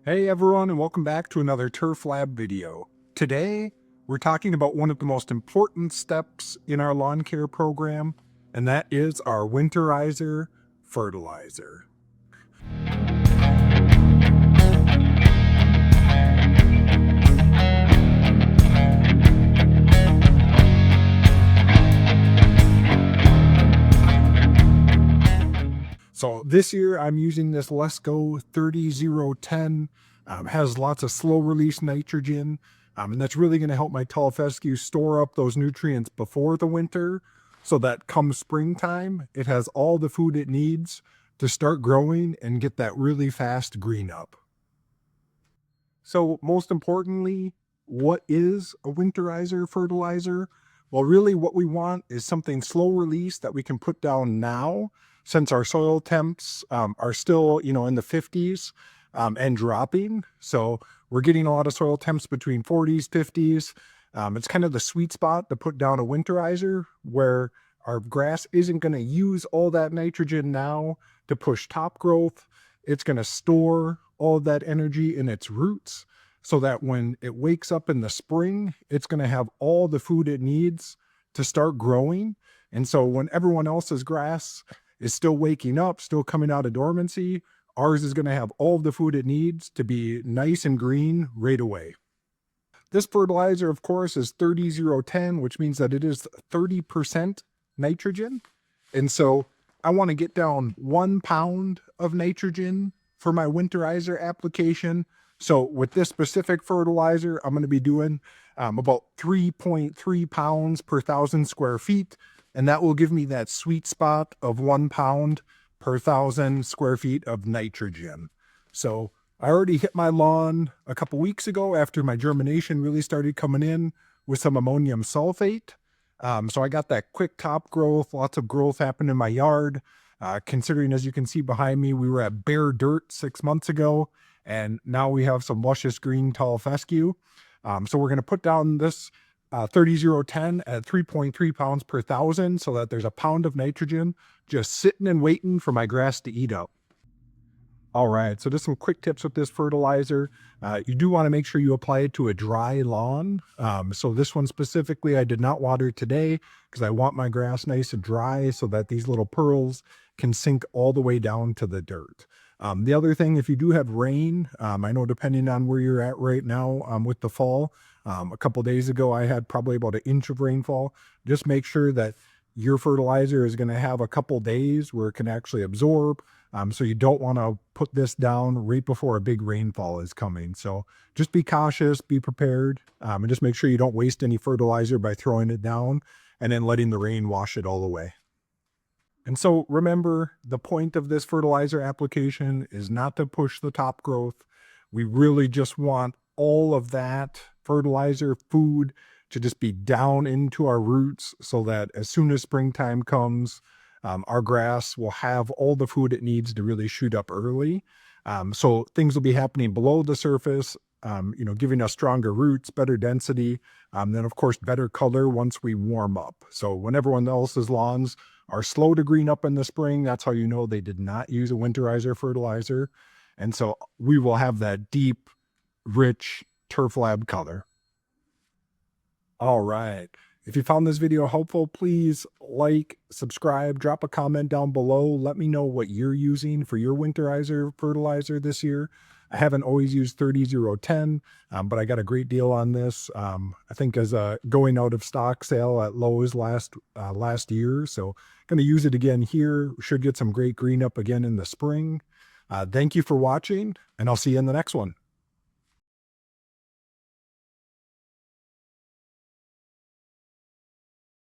Hey everyone, and welcome back to another Turf Lab video. Today, we're talking about one of the most important steps in our lawn care program, and that is our winterizer fertilizer. So this year I'm using this LESCO 30010. Has lots of slow release nitrogen, and that's really going to help my tall fescue store up those nutrients before the winter, so that come springtime, it has all the food it needs to start growing and get that really fast green up. So most importantly, what is a winterizer fertilizer? Well, really what we want is something slow release that we can put down now, since our soil temps are still, in the 50s and dropping. So we're getting a lot of soil temps between 40s, 50s. It's kind of the sweet spot to put down a winterizer where our grass isn't going to use all that nitrogen now to push top growth. It's going to store all of that energy in its roots so that when it wakes up in the spring, it's going to have all the food it needs to start growing. And so when everyone else's grass is still waking up, still coming out of dormancy, ours is going to have all the food it needs to be nice and green right away. This fertilizer, of course, is 30010, which means that it is 30% nitrogen. And so I want to get down 1 pound of nitrogen for my winterizer application. So with this specific fertilizer, I'm going to be doing about 3.3 pounds per 1,000 square feet. And that will give me that sweet spot of 1 pound per 1,000 square feet of nitrogen. So I already hit my lawn a couple weeks ago after my germination really started coming in with some ammonium sulfate. So I got that quick top growth, lots of growth happened in my yard. Considering, as you can see behind me, we were at bare dirt 6 months ago, and now we have some luscious green tall fescue. So we're going to put down this 30010 at 3.3 pounds per 1,000 so that there's a pound of nitrogen just sitting and waiting for my grass to eat up. All right, so just some quick tips with this fertilizer. You do want to make sure you apply it to a dry lawn. So this one specifically, I did not water today because I want my grass nice and dry so that these little pearls can sink all the way down to the dirt. The other thing, if you do have rain, I know depending on where you're at right now with the fall, a couple days ago, I had probably about 1 inch of rainfall. Just make sure that your fertilizer is going to have a couple days where it can actually absorb. So you don't want to put this down right before a big rainfall is coming. So just be cautious, be prepared, and just make sure you don't waste any fertilizer by throwing it down and then letting the rain wash it all away. And so remember, the point of this fertilizer application is not to push the top growth. We really just want all of that fertilizer food to just be down into our roots so that as soon as springtime comes, our grass will have all the food it needs to really shoot up early. So things will be happening below the surface, giving us stronger roots, better density, then of course better color once we warm up. So when everyone else's lawns are slow to green up in the spring, that's how you know they did not use a winterizer fertilizer. And so we will have that deep, rich Turf Lab color. All right. If you found this video helpful, please like, subscribe, drop a comment down below. Let me know what you're using for your winterizer fertilizer this year. I haven't always used 30010, but I got a great deal on this. I think as a going out of stock sale at Lowe's last year. So going to use it again here. Should get some great green up again in the spring. Thank you for watching, and I'll see you in the next one.